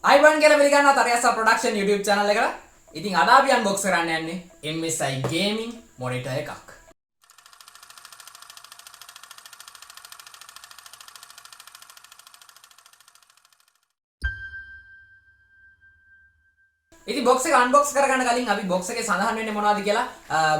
අයිබන් කියලා පිළිගන්නවා ThariHasa production YouTube channel එකට. ඉතින් අද අපි unbox කරන්න යන්නේ MSI gaming monitor එකක්. ඉතින් box එක unbox කරගන්න කලින් අපි box එකේ සඳහන් වෙන්නේ මොනවද කියලා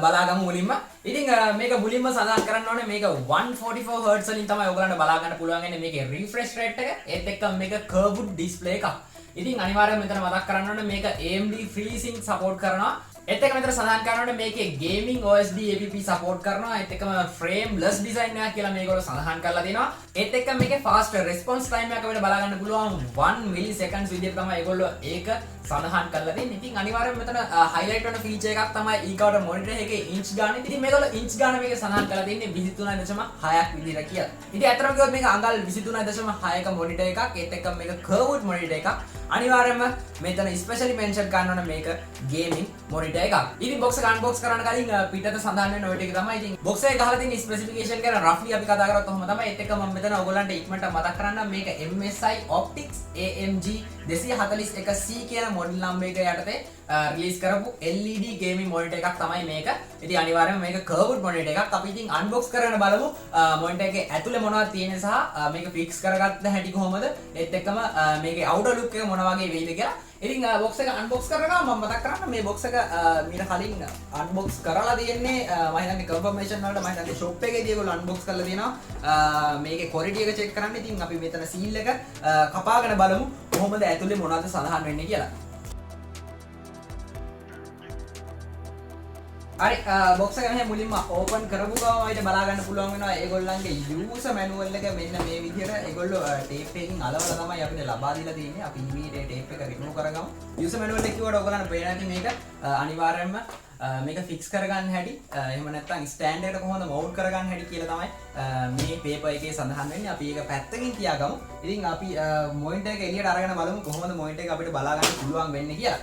බලාගමු මුලින්ම. ඉතින් මේක මුලින්ම සඳහන් කරන්න ඕනේ මේක 144Hz වලින් තමයි ඔයගලන්ට බලා ගන්න පුළුවන් වෙන්නේ මේකේ refresh rate එක. ඒත් එක්කම මේක curved display එකක්. ඉතින් අනිවාර්යයෙන් මෙතන මතක් කරන්න ඕනේ මේක AMD FreeSync support කරනවා. ඒත් එක්ක මෙතන සඳහන් කරන්න ඕනේ මේකේ gaming OSD app support කරනවා. ඒත් එක්කම frameless design එකක් කියලා මේගොල්ලෝ සඳහන් කරලා තියෙනවා. ඒත් එක්ක මේකේ fast response time එක අපිට බලා ගන්න පුළුවන් 1 milliseconds විදිහට තමයි ඒගොල්ලෝ ඒක සඳහන් කරලා තියෙන්නේ. ඉතින් අනිවාර්යයෙන් මෙතන highlight වෙන feature එකක් තමයි ඊගාවට monitor එකේ inch ගානේ. ඉතින් මේගොල්ලෝ inch ගාන මේක සඳහන් කරලා තියෙන්නේ 23.6ක් විදිහට කියලා. ඉතින් අතරම කිව්වොත් මේක අඟල් 23.6ක monitor එකක්. ඒත් එක්ක මේක curved monitor එකක්. අනිවාර්යයෙන්ම මෙතන specially mention කරන්න ඕනේ මේක gaming monitor එකක්. ඉතින් box එක unbox කරන්න කලින් පිටත සඳහන් වෙන ඔය ටික තමයි. ඉතින් box එකේ ගහලා තියෙන specification ගැන roughly අපි කතා කරත් කොහොම තමයි. ඒත් එක්ක මම මෙතන ඔයගොල්ලන්ට ඉක්මනට මතක් කරන්නම් මේක MSI Optics AMG 241C කියන මොඩල් නම්බර් එක යටතේ රිලීස් කරපු LED gaming monitor එකක් තමයි මේක. ඉතින් අනිවාර්යයෙන්ම මේක curved monitor එකක්. අපි ඉතින් unbox කරගෙන බලමු monitor එකේ ඇතුලේ මොනවද තියෙන්නේ සහ මේක fix කරගත්ත හැටි කොහොමද. ඒත් එක්කම මේකේ outer look එක මොන වගේ වෙයිද කියලා. ඉතින් box එක unbox කරනවා මම මතක් කරන්න මේ box එක මීට කලින් unbox කරලා තියෙන්නේ මම හිතන්නේ confirmation වලට මම හිතන්නේ shop එකේදී ඒගොල්ලෝ unbox කරලා තියෙනවා මේකේ quality එක check කරන්න. ඉතින් අපි මෙතන seal එක කපාගෙන බලමු කොහොමද ඇතුලේ මොනවද සඳහන් වෙන්නේ කියලා. හරි box එක මෙහෙම මුලින්ම open කරපු ගමන් අපිට බලා ගන්න පුළුවන් වෙනවා ඒගොල්ලන්ගේ user manual එක මෙන්න මේ විදිහට ඒගොල්ලෝ tape එකකින් අලවලා තමයි අපිට ලබා දීලා තියෙන්නේ. අපි immediate tape එක remove කරගමු. user manual එක කිව්වට ඔයගොල්ලන්ට පේන ඇති මේක අනිවාර්යයෙන්ම මේක fix කරගන්න හැටි එහෙම නැත්නම් stand එකට කොහොමද mount කරගන්න හැටි කියලා තමයි මේ paper එකේ සඳහන් වෙන්නේ. අපි ඒක පැත්තකින් තියාගමු. ඉතින් අපි monitor එක එළියට අරගෙන බලමු කොහොමද monitor එක අපිට බලා ගන්න පුළුවන් වෙන්නේ කියලා.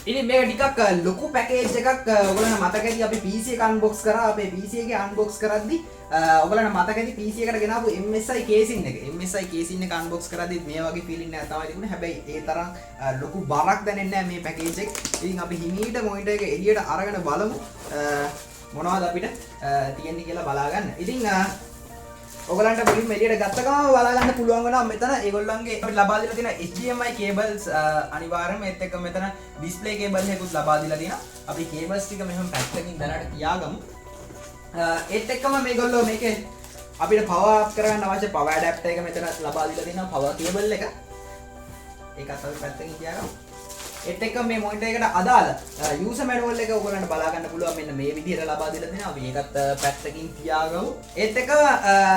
ඉතින් මේක ටිකක් ලොකු පැකේජ් එකක්. ඔයගොල්ලන්ට මතකයි අපි PC එක unbox කරා. අපේ PC එකේ unbox කරද්දි ඔයගොල්ලන්ට මතකයි PC එකට ගෙනාවු MSI casing එක. MSI casing එක unbox කරද්දි මේ වගේ feeling එකක් තමයි තිබුණේ. හැබැයි ඒ තරම් ලොකු බරක් දැනෙන්නේ නැහැ මේ පැකේජ් එක. ඉතින් අපි හිමීට මොනිටර් එක එළියට අරගෙන බලමු මොනවද අපිට තියෙන්නේ කියලා බලා ගන්න. ඉතින් ඔයගලන්ට මුලින්ම එළියට ගත්ත ගමන් බලා ගන්න පුළුවන් වෙනවා මෙතන ඒගොල්ලන්ගේ අපිට ලබා දීලා තියෙන HDMI cables අනිවාර්යයෙන්ම ඒත් එක්ක මෙතන display cable එකකුත් ලබා දීලා තියෙනවා. අපි cables ටික මෙහෙම පැත්තකින් දැනට තියාගමු. ඒත් එක්කම මේගොල්ලෝ මේකේ අපිට power up කරගන්න අවශ්‍ය power adapter එක මෙතන ලබා දීලා තියෙනවා power cable එක. ඒකත් අපි පැත්තකින් තියාගමු. ඒත් එක්ක මේ monitor එකට අදාළ user manual එක ඔයගොල්ලන්ට බලා ගන්න පුළුවන් මෙන්න මේ විදිහට ලබා දීලා තියෙනවා. අපි ඒකත් පැත්තකින් තියාගමු. ඒත් එක්ක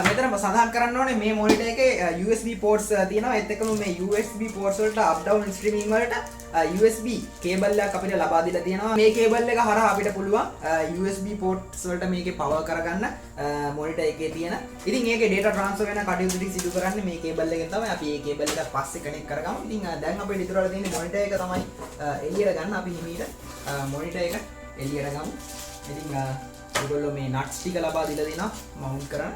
මෙතන සඳහන් කරන්න ඕනේ මේ monitor එකේ USB ports තියෙනවා. ඒත් එක්කම මේ USB ports වලට up down streaming වලට USB cable එකක් අපිට ලබා දීලා තියෙනවා. මේ cable එක හරහා අපිට පුළුවන් USB ports වලට මේකේ power කරගන්න monitor එකේ තියෙන. ඉතින් ඒකේ data transfer වෙන කටයුතු ටික සිදු කරන්නේ මේ cable එකෙන් තමයි. අපි මේ cable එක පස්සේ connect කරගමු. ඉතින් දැන් අපේ ඉතුරු වෙලා තියෙන්නේ monitor එක තමයි එළියට ගන්න. අපි හිමීට monitor එක එළියට ගමු. ඉතින් ඒගොල්ලෝ මේ nuts ටික ලබා දීලා දෙනවා mount කරන්න.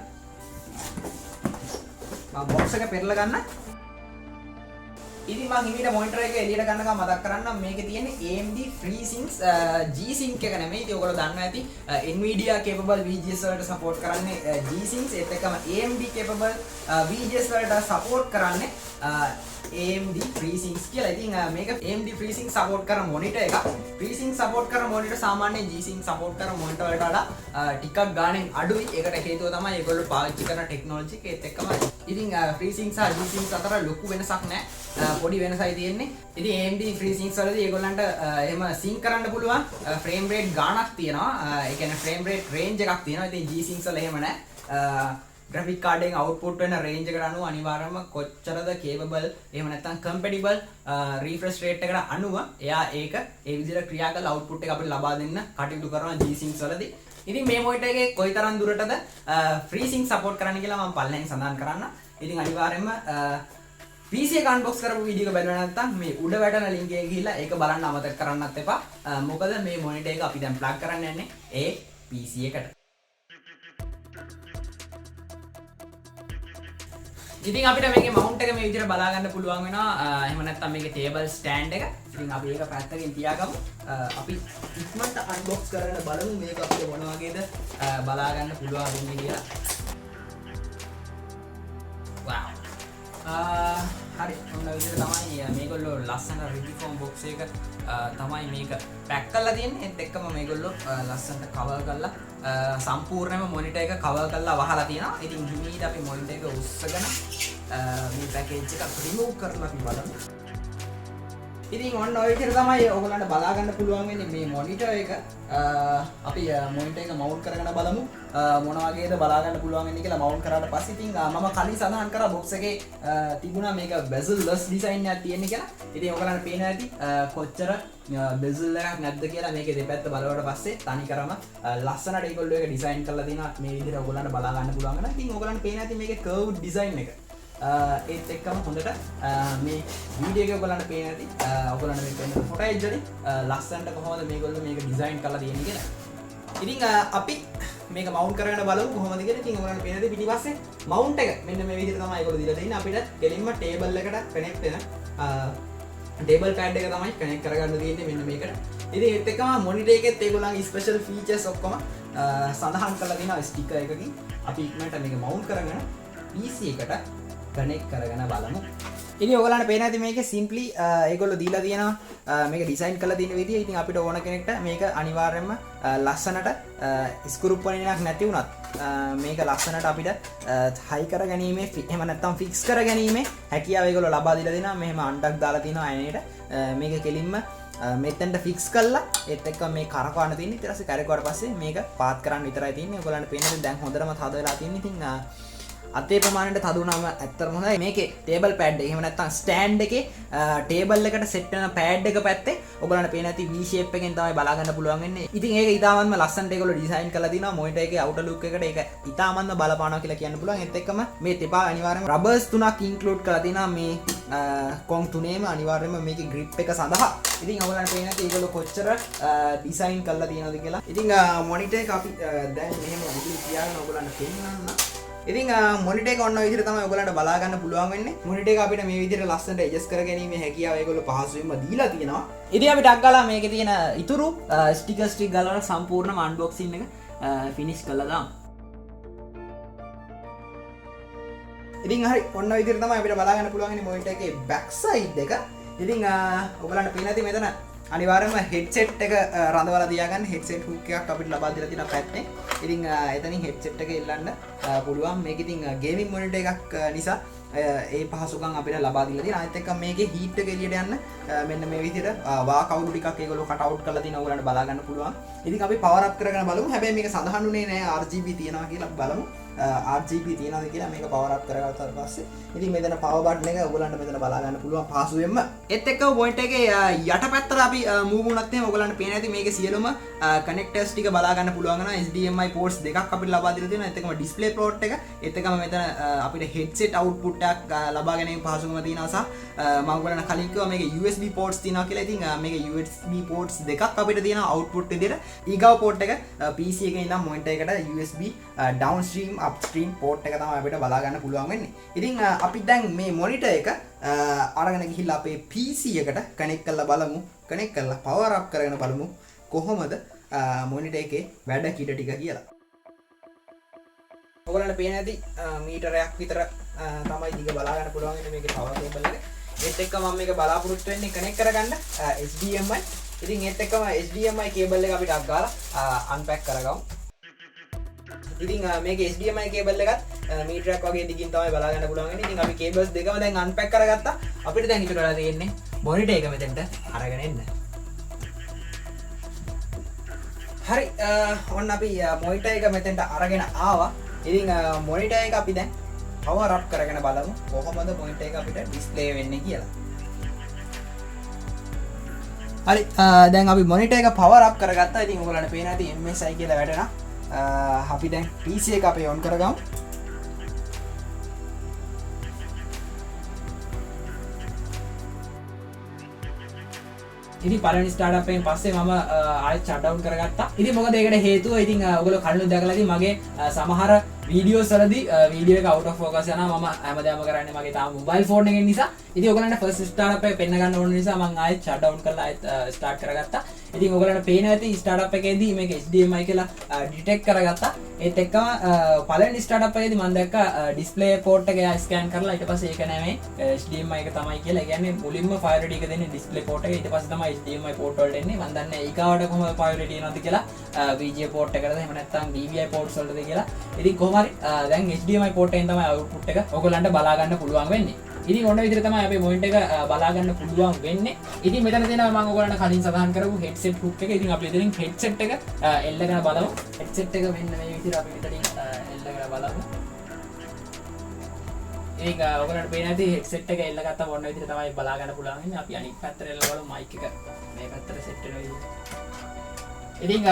මම box එක පෙරලා ගන්න. ඉතින් මම හිමීට monitor එක එළියට ගන්නකම් මතක් කරන්නම් මේකේ තියෙන්නේ AMD FreeSync G-Sync එක නෙමෙයි. ඉතින් ඔයගොල්ලෝ දන්නවා ඇති Nvidia capable VGS වලට support කරන්නේ G-Sync. ඒත් එක්කම AMD capable VGS වලට support කරන්නේ AMD FreeSync කියලා. ඉතින් මේක AMD FreeSync support කරන monitor එකක්. FreeSync support කරන monitor සාමාන්‍යයෙන් G-Sync support කරන monitor වලට වඩා ටිකක් ගාණෙන් අඩුයි. ඒකට හේතුව තමයි ඒගොල්ලෝ පාවිච්චි කරන technology එක. ඒත් එක්කම ඉතින් FreeSync සහ G-Sync අතර ලොකු වෙනසක් නැහැ. පොඩි වෙනසයි තියෙන්නේ. ඉතින් AMD FreeSync වලදී ඒගොල්ලන්ට එහෙම sync කරන්න පුළුවන් frame rate ගාණක් තියෙනවා. ඒ කියන්නේ frame rate range එකක් තියෙනවා. ඉතින් G-Sync වල එහෙම නැහැ. graphic card එකෙන් output වෙන range එකට අනුව අනිවාර්යයෙන්ම කොච්චරද capable එහෙම නැත්නම් compatible refresh rate එකට අනුව එයා ඒක ඒ විදිහට ක්‍රියා කරලා output එක අපිට ලබා දෙන්න කටයුතු කරනවා G-Sync වලදී. ඉතින් මේ monitor එකේ කොයිතරම් දුරටද FreeSync support කරන්න කියලා මම පළවෙනියෙන් සඳහන් කරන්න. ඉතින් අනිවාර්යයෙන්ම PC එක unbox කරපු වීඩියෝ එක බලන්න නැත්නම් මේ උඩ වැටෙන link එක ගිහිල්ලා ඒක බලන්න අමතක කරන්නත් එපා. මොකද මේ monitor එක අපි දැන් plug කරන්න යන්නේ ඒ PC එකට. ඉතින් අපිට මේකේ මවුන්ට් එක මේ විදිහට බලා ගන්න පුළුවන් වෙනවා. එහෙම නැත්නම් මේකේ ටේබල් ස්ටෑන්ඩ් එක. ඉතින් අපි ඒක පැත්තකින් තියාගමු. අපි ඉක්මනට අන්බොක්ස් කරගෙන බලමු මේක අපිට මොන වගේද බලා ගන්න පුළුවන් වෙන්නේ කියලා. wow. හරි ඔන්න විදිහට තමයි මේගොල්ලෝ ලස්සන රිජිෆෝම් බොක්ස් එක තමයි මේක පැක් කරලා තියෙන්නේ. ඒත් එක්කම මේගොල්ලෝ ලස්සනට කවර් කරලා සම්පූර්ණයෙන්ම මොනිටර් එක කවර් කරලා වහලා තියෙනවා. ඉතින් හිමීට අපි මොනිටර් එක උස්සගෙන මේ පැකේජ් එක රිමූව් කරලා අපි බලමු. ඉතින් ඔන්න ඔය විදිහට තමයි ඔයගොල්ලන්ට බලා ගන්න පුළුවන් වෙන්නේ මේ මොනිටර් එක. අපි මොනිටර් එක මවුන්ට් කරගෙන බලමු මොන වගේද බලා ගන්න පුළුවන් වෙන්නේ කියලා. මවුන්ට් කරාට පස්සේ ඉතින් මම කලින් සඳහන් කරා බොක්ස් එකේ තිබුණා මේක bezel-less design එකක් තියෙන්නේ කියලා. ඉතින් ඔයගොල්ලන්ට පේනවා ඇති කොච්චර bezel එකක් නැද්ද කියලා. මේකේ දෙපැත්ත බලවට පස්සේ තනි කරම ලස්සනට ඒගොල්ලෝ ඒක ඩිසයින් කරලා දිනවා. මේ විදිහට ඔයගොල්ලන්ට බලා ගන්න පුළුවන් වෙනවා. ඉතින් ඔයගොල්ලන්ට පේනවා ඇති මේකේ curved design එක. ඒත් එක්කම හොඳට මේ වීඩියෝ එක ඔයගොල්ලන්ට පේන ඇති. ඔයගොල්ලන්ට මේක වෙන ෆොටේජ් වලින් ලස්සනට කොහොමද මේගොල්ලෝ මේක ඩිසයින් කරලා තියෙන්නේ කියලා. ඉතින් අපි මේක මවුන්ට් කරගෙන බලමු කොහොමද කියලා. ඉතින් ඔයගොල්ලන්ට පේන ඇති පිටිපස්සේ මවුන්ට් එක මෙන්න මේ විදිහට තමයි ඒගොල්ලෝ දීලා තියෙන්නේ. අපිට කෙලින්ම ටේබල් එකට කනෙක්ට් වෙන ටේබල් පෑඩ් එක තමයි කනෙක්ට් කරගන්න තියෙන්නේ මෙන්න මේකට. ඉතින් ඒත් එක්කම මොනිටර් එකෙත් ඒගොල්ලන්ගේ ස්පෙෂල් ෆීචර්ස් ඔක්කොම සඳහන් කරලා තියෙනවා ස්ටිකර් එකකින්. අපි ඉක්මනට මේක මවුන්ට් කරගෙන PC එකට කනෙක්ට් කරගෙන බලමු. ඉතින් ඔයගොල්ලන්ට පේන ඇති මේකේ සිම්පලි ඒගොල්ලෝ දීලා තියෙනවා මේක ඩිසයින් කරලා තියෙන විදිය. ඉතින් අපිට ඕන කෙනෙක්ට මේක අනිවාර්යයෙන්ම ලස්සනට ස්ක්‍රූ පොනිනක් නැති වුණත් මේක ලස්සනට අපිට හයි කර ගැනීමේ එහෙම නැත්නම් ෆික්ස් කර ගැනීමේ හැකියාව ඒගොල්ලෝ ලබා දීලා දෙනවා. මෙහෙම අන්ටක් දාලා තියෙනවා අයනේට. මේක කෙලින්ම මෙතෙන්ට ෆික්ස් කරලා ඒත් එක්ක මේ කරකවන්න තියෙන්නේ. ඊට පස්සේ කරකවුවාට පස්සේ මේක පාත් කරන්න විතරයි තියෙන්නේ. ඔයගොල්ලන්ට පේන්නේ දැන් හොඳටම තද වෙලා තියෙන්නේ. ඉතින් අතේ ප්‍රමාණයට තදුනම ඇත්තටම හොඳයි. මේකේ ටේබල් පෑඩ් එක එහෙම නැත්නම් ස්ටෑන්ඩ් එකේ ටේබල් එකට සෙට් වෙන පෑඩ් එක පැත්තේ ඔයගොල්ලන්ට පේන ඇති V shape එකෙන් තමයි බලා ගන්න පුළුවන් වෙන්නේ. ඉතින් ඒක ඊටාමත්ම ලස්සනට ඒගොල්ලෝ ඩිසයින් කරලා තිනවා. මොනිටර් එකේ අවුටර් ලුක් එකට ඒක ඊටාමත්ම බලපානවා කියලා කියන්න පුළුවන්. ඒත් එක්කම මේ තෙපා අනිවාර්යයෙන්ම රබර්ස් 3ක් ඉන්ක්ලූඩ් කරලා තිනවා මේ කොන් තුනේම අනිවාර්යයෙන්ම මේකේ grip එක සඳහා. ඉතින් ඔයගොල්ලන්ට පේන ඇති ඒගොල්ලෝ කොච්චර ඩිසයින් කරලා තියනවද කියලා. ඉතින් මොනිටර් එක අපි දැන් මෙහෙම විදිහට තියාගෙන ඔයගොල්ලන්ට පෙන්නන්න. ඉතින් මොනිටර් එක ඔන්න ඔය විදිහට තමයි ඔයගොල්ලන්ට බලා ගන්න පුළුවන් වෙන්නේ. මොනිටර් එක අපිට මේ විදිහට ලස්සනට ඇඩ්ජස්ට් කර ගැනීමේ හැකියාව ඒගොල්ලෝ පහසුවෙන්ම දීලා තියෙනවා. ඉතින් අපි ටක් ගාලා මේකේ තියෙන ඉතුරු ස්ටිකර්ස් ටික ගාලා සම්පූර්ණම අන්බොක්සින් එක ෆිනිෂ් කරලා දාමු. ඉතින් හරි ඔන්න ඔය විදිහට තමයි අපිට බලා ගන්න පුළුවන් වෙන්නේ මොනිටර් එකේ බෑක් සයිඩ් එක. ඉතින් ඔයගොල්ලන්ට පේන ඇති මෙතන අනිවාර්යයෙන්ම හෙඩ්සෙට් එක රඳවලා තියාගන්න හෙඩ්සෙට් හුක් එකක් අපිට ලබා දීලා තියෙනවා පැත්තේ. ඉතින් එතනින් හෙඩ්සෙට් එක එල්ලන්න පුළුවන්. මේක ඉතින් ගේමින් මොනිටර් එකක් නිසා ඒ පහසුකම් අපිට ලබා දීලා තියෙනවා. අනිත් එක මේකේ හීට් එක එළියට යන්න මෙන්න මේ විදිහට වා කවුළු ටිකක් ඒගොල්ලෝ කට් අවුට් කරලා තියෙනවා. ඔයගොල්ලන්ට බලා ගන්න පුළුවන්. ඉතින් අපි පවර් අප් කරගෙන බලමු. හැබැයි මේක සඳහන් උනේ නෑ RGB තියනවා කියලා. අපි බලමු RGB තියනවාද කියලා. මේක පවර් අප් කරගත්තාට පස්සේ ඉතින් මෙතන පවර් බටන් එක ඔයගොල්ලන්ට මෙතන බලා ගන්න පුළුවන් පහසුවෙන්ම. ඒත් එක්කම පොයින්ට් එකේ යටපැත්තට අපි මූව් වුණත් එහෙම ඔයගොල්ලන්ට පේන ඇති මේකේ සියලුම කනෙක්ටර්ස් ටික බලා ගන්න පුළුවන් වෙනවා. HDMI ports දෙකක් අපිට ලබා දීලා තියෙනවා. ඒත් එක්කම ඩිස්ප්ලේ පෝට් එක. ඒත් එක්කම මෙතන අපිට headset output එකක් ලබා ගැනීම පහසුකම තියෙනවා. සහ මම ඔයගොල්ලන්ට කලින් කිව්වා මේකේ USB ports තියෙනවා කියලා. ඉතින් මේකේ USB ports දෙකක් අපිට තියෙනවා output විදිහට. ඊගාව port එක PC එකේ ඉඳන් monitor එකට USB downstream upstream port එක තමයි අපිට බලා ගන්න පුළුවන් වෙන්නේ. ඉතින් අපි දැන් මේ monitor එක අරගෙන ගිහිල්ලා අපේ PC එකට කනෙක්ට් කරලා බලමු. කනෙක්ට් කරලා power up කරගෙන බලමු කොහොමද monitor එකේ වැඩ කිඩ ටික කියලා. ඔයගොල්ලන්ට පේන ඇති මීටරයක් විතර තමයි දිග බලා ගන්න පුළුවන් ඉන්නේ මේකේ power cable එක. ඒත් එක්ක මම මේක බලාපොරොත්තු වෙන්නේ කනෙක්ට් කරගන්න HDMI. ඉතින් ඒත් එක්කම HDMI cable එක අපිට අග්ගාලා unpack කරගමු. ඉතින් මේකේ HDMI cable එකත් මීටරයක් වගේ දිගින් තමයි බලා ගන්න පුළුවන් වෙන්නේ. ඉතින් අපි cables දෙකම දැන් unpack කරගත්තා. අපිට දැන් ඉතුරු වෙලා තියෙන්නේ monitor එක මෙතෙන්ට අරගෙන එන්න. හරි ඔන්න අපි monitor එක මෙතෙන්ට අරගෙන ආවා. ඉතින් monitor එක අපි දැන් power up කරගෙන බලමු කොහොමද monitor එක අපිට display වෙන්නේ කියලා. හරි දැන් අපි monitor එක power up කරගත්තා. ඉතින් ඔයගොල්ලන්ට පේන ඇති MSI කියලා වැඩනවා. අපි දැන් PC එක අපේ on කරගමු. ඉතින් පළවෙනි ස්ටාර්ට් අප් එකෙන් පස්සේ මම ආයෙත් ෂට් ඩවුන් කරගත්තා. ඉතින් මොකද ඒකට හේතුව ඉතින් ඔයගොල්ලෝ කලින් දැකලා ඉතින් මගේ සමහර වීඩියෝස් වලදී වීඩියෝ එක out of focus යනවා මම හැමදාම කරන්නේ මගේ තාම mobile phone එකෙන් නිසා ඉතින් ඔයගලන්ට first startup එක පෙන්න ගන්න ඕන නිසා මම ආයෙත් shut down කරලා ආයෙත් start කරගත්තා ඉතින් ඔයගලන්ට පේන ඇති startup එකේදී මේක HDMI කියලා detect කරගත්තා ඒත් එක්කම පළවෙනි startup එකේදී මම දැක්කා display port එක scan කරලා ඊට පස්සේ ඒක නෑ මේ HDMI එක තමයි කියලා ඒ කියන්නේ මුලින්ම priority එක දෙන්නේ display port එක ඊට පස්සේ තමයි HDMI port වලට එන්නේ මම දන්නේ ඊගාවට කොහොමද priority එනවද කියලා VGA port එකටද එහෙම නැත්නම් DVI ports වලටද කියලා ඉතින් කොහොම හරි දැන් HDMI port එකෙන් තමයි output එක ඔයගලන්ට බලා ගන්න පුළුවන් වෙන්නේ. ඉතින් ඔන්න විදිහට තමයි අපේ monitor එක බලා ගන්න පුළුවන් වෙන්නේ. ඉතින් මෙතන තියෙනවා මම ඔයගලන්ට කලින් සඳහන් කරපු headset hook එක. ඉතින් අපි ඉතින් headset එක එල්ලගෙන බලමු. headset එක මෙන්න මේ විදිහට අපි මෙතනින් එල්ලගෙන බලමු. ඒක ඔයගලන්ට පේන ඇති headset එක එල්ලගත්තාම ඔන්න විදිහට තමයි බලා ගන්න පුළුවන් වෙන්නේ. අපි අනිත් පැත්තට එල්ල බලමු mic එක මේ පැත්තට set වෙනවා විදිහට. ඉතින්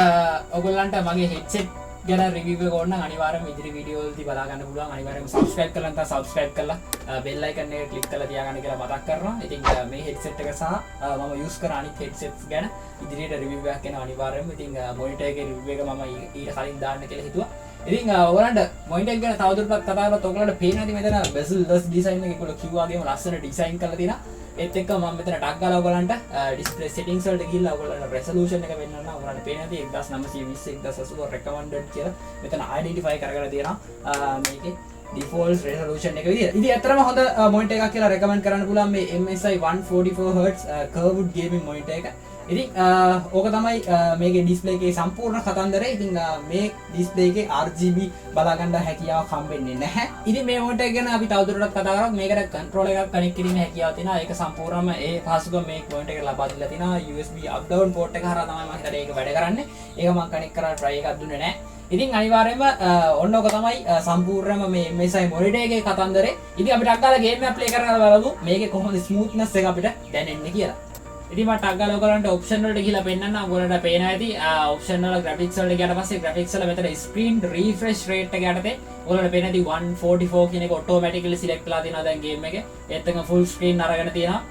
ඔයගලන්ට මගේ headset ගැන රිවිව් එක ඕන නම් අනිවාර්යයෙන්ම ඉදිරි වීඩියෝ වලදී බලා ගන්න පුළුවන්. අනිවාර්යයෙන්ම subscribe කරලා නැත්නම් subscribe කරලා bell icon එක click කරලා තියාගන්න කියලා මතක් කරනවා. ඉතින් මේ headset එක සහ මම use කරන අනිත් headsets ගැන ඉදිරියට රිවිව් එකක් එනවා අනිවාර්යයෙන්ම. ඉතින් monitor එකේ රිවිව් එක මම ඊට කලින් දාන්න කියලා හිතුවා. ඉතින් ඔයාලන්ට monitor එක ගැන තවදුරටත් කතා කරලා ඔයාලන්ට පේන ඇති මෙතන bezel-less design එක ඒගොල්ලෝ කිව්වා වගේම ලස්සන design කරලා තියෙනවා. ඒත් එක්ක මම මෙතන ටක් ගාලා ඔයගලන්ට display settings වලට ගිහිල්ලා ඔයගලන්ට resolution එක වෙන්නන්න ඔයගලන්ට පේන ඇති 1920 1080 recommended කියලා මෙතන identify කරගෙන තියෙනවා මේකේ default resolution එක විදියට. ඉතින් ඇත්තටම හොඳ monitor එකක් කියලා recommend කරන්න පුළුවන් මේ MSI 144Hz curved gaming monitor එක. ඉතින් ඕක තමයි මේකේ display එකේ සම්පූර්ණ කතන්දරය. ඉතින් මේ display එකේ RGB බලා ගන්න හැකියාවක් හම්බෙන්නේ නැහැ. ඉතින් මේ monitor එක ගැන අපි තවදුරටත් කතා කරමු. මේකට controller එකක් connect කිරීමේ හැකියාවක් තියෙනවා. ඒක සම්පූර්ණයෙන්ම ඒ පහසුකම මේ monitor එකට ලබා දීලා තියෙනවා. USB up down port එක හරහා තමයි මම හිතන්නේ ඒක වැඩ කරන්නේ. ඒක මම connect කරලා try එකක් දුන්නේ නැහැ. ඉතින් අනිවාර්යයෙන්ම ඔන්න ඔක තමයි සම්පූර්ණයෙන්ම මේ MSI monitor එකේ කතන්දරේ. ඉතින් අපිට අක්කාලා game එක play කරලා බලමු. මේකේ කොහොමද smoothness එක අපිට දැනෙන්නේ කියලා. ඉතින් මට අක්කාලා ඔයගලන්ට option වලට ගිහිල්ලා පෙන්නන්න ඔයගලන්ට පේන ඇති option වල graphics වලට ගියාට පස්සේ graphics වල මෙතන screen refresh rate එක යටතේ ඔයගලන්ට පේන ඇති 144 කියන එක automatically select වෙලා තියෙනවා දැන් game එකේ. ඒත් එක full screen අරගෙන තියෙනවා.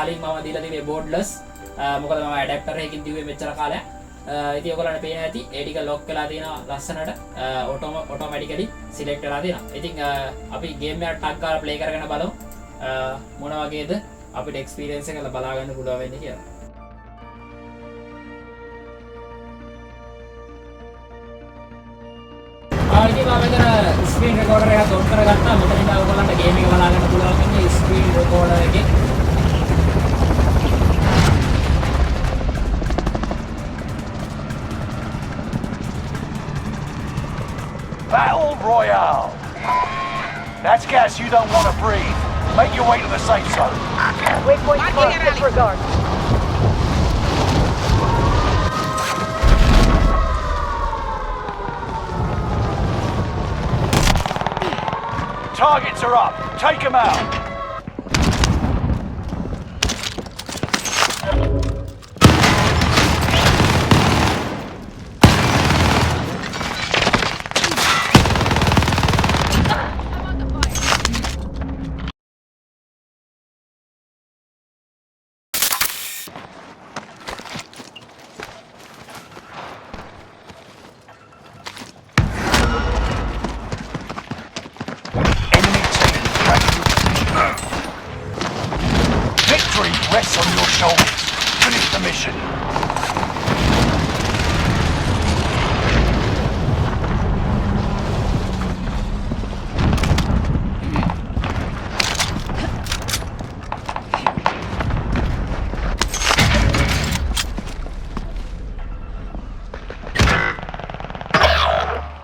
කලින් මම දීලා තිබේ borderless. මොකද මම adapter එකකින් දිව්වේ මෙච්චර කාලයක්. ඉතින් ඔයගලන්ට පේන ඇති ඒ ටික lock වෙලා තියෙනවා ලස්සනට automatically select වෙලා තියෙනවා. ඉතින් අපි game එක ටක් ගාලා play කරගෙන බලමු. මොන වගේද අපිට experience එක බලා ගන්න පුළුවන් වෙන්නේ කියලා. ඉතින් මම මෙතන screen recorder එක on කරගත්තා. මෙතන ඉඳලා ඔයගලන්ට game එක බලා ගන්න පුළුවන් වෙන්නේ screen recorder එකේ. Battle Royale. That's gas you don't want to breathe. Make your way to the safe zone. Waypoint marked, disregard. Targets are up. Take them out. Victory rests on your shoulders. Finish the mission.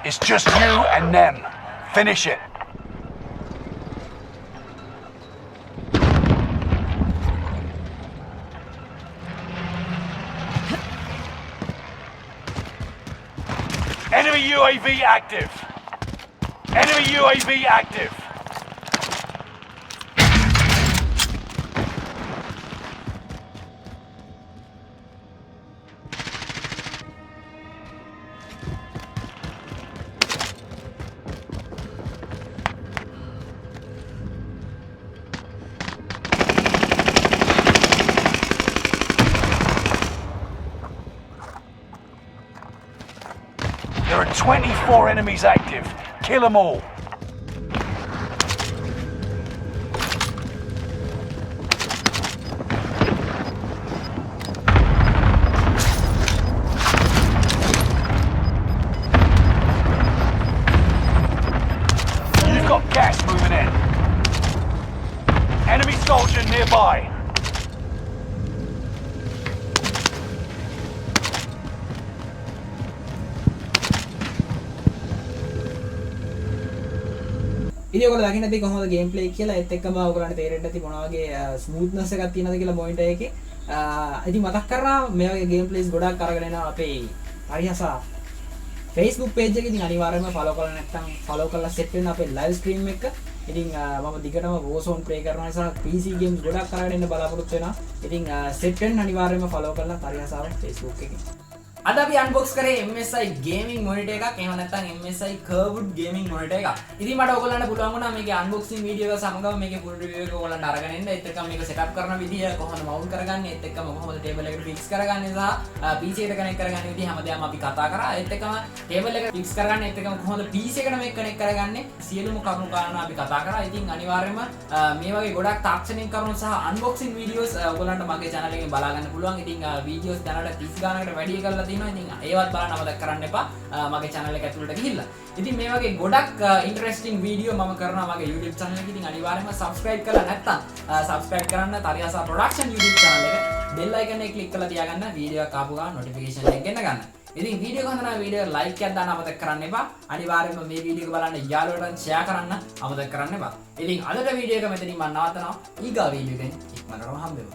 It's just you and them. Finish it. Enemy UAV active. Enemy UAV active. There are 24 enemies active. Kill them all. You've got gas moving in. Enemy soldier nearby. ඉතින් ඔයගොල්ලෝ දකින්න ඇති කොහොමද game play කියලා ඒත් එක්කම ඔයගොල්ලන්ට තේරෙන්න ඇති මොන වගේ ස්මූත්නස් එකක් තියෙනවද කියලා මොනිටර් එකේ. ඉතින් මතක් කරා මේ වගේ ගේම් ප්ලේස් ගොඩක් අරගෙන එනවා අපේ ThariHasa Facebook page එකේ. ඉතින් අනිවාර්යයෙන්ම follow කරලා නැත්නම් follow කරලා set වෙන්න අපේ live stream එක. ඉතින් මම දිගටම Warzone play කරනවා නිසා PC games ගොඩක් අරගෙන එන්න බලාපොරොත්තු වෙනවා. ඉතින් set වෙන්න අනිවාර්යයෙන්ම follow කරලා ThariHasa Facebook එකේ. අද අපි අන්බොක්ස් කරේ MSI gaming monitor එකක්. එහෙම නැත්නම් MSI curved gaming monitor එකක්. ඉතින් මට ඔයගොල්ලන්ට පුළුවන් වුණා මේකේ unboxing video එක සමගම මේකේ full review එක ඔයගොල්ලන්ට අරගෙන එන්න. ඒත් එක්කම මේක setup කරන විදිය කොහොමද mount කරගන්නේ, ඒත් එක්කම කොහොමද table එකට fix කරගන්නේ සහ PC එකට connect කරගන්නේ විදිය හැමදේම අපි කතා කරා. ඒත් එක්කම table එකට fix කරගන්නේ, ඒත් එක්කම කොහොමද PC එකට මේක connect කරගන්නේ සියලුම කරුණු කාරණා අපි කතා කරා. ඉතින් අනිවාර්යයෙන්ම මේ වගේ ගොඩක් තාක්ෂණික කරුණු සහ unboxing videos ඔයගොල්ලන්ට මගේ channel එකෙන් බලා ගන්න පුළුවන්. ඉතින් videos දැනට 30 ගානකට වැඩි කරලා තියෙනවා. ඉතින් ඒවත් බලන්න අමතක කරන්න එපා මගේ channel එක ඇතුළට ගිහිල්ලා. ඉතින් මේ වගේ ගොඩක් interesting video මම කරනවා මගේ YouTube channel එකේ. ඉතින් අනිවාර්යයෙන්ම subscribe කරලා නැත්නම් subscribe කරන්න ThariHasa production YouTube channel එක. bell icon එක click කරලා තියාගන්න video එක ආපු ගමන් notification එක ගෙන්න ගන්න. ඉතින් video එක හොඳ නම් video එක like එකක් දාන්න අමතක කරන්න එපා. අනිවාර්යයෙන්ම මේ video එක බලන්න යාළුවන්ට share කරන්න අමතක කරන්න එපා. ඉතින් අදට video එක මෙතනින් මම නවත්තනවා. ඊගා video එකෙන් ඉක්මනටම හම්බෙමු.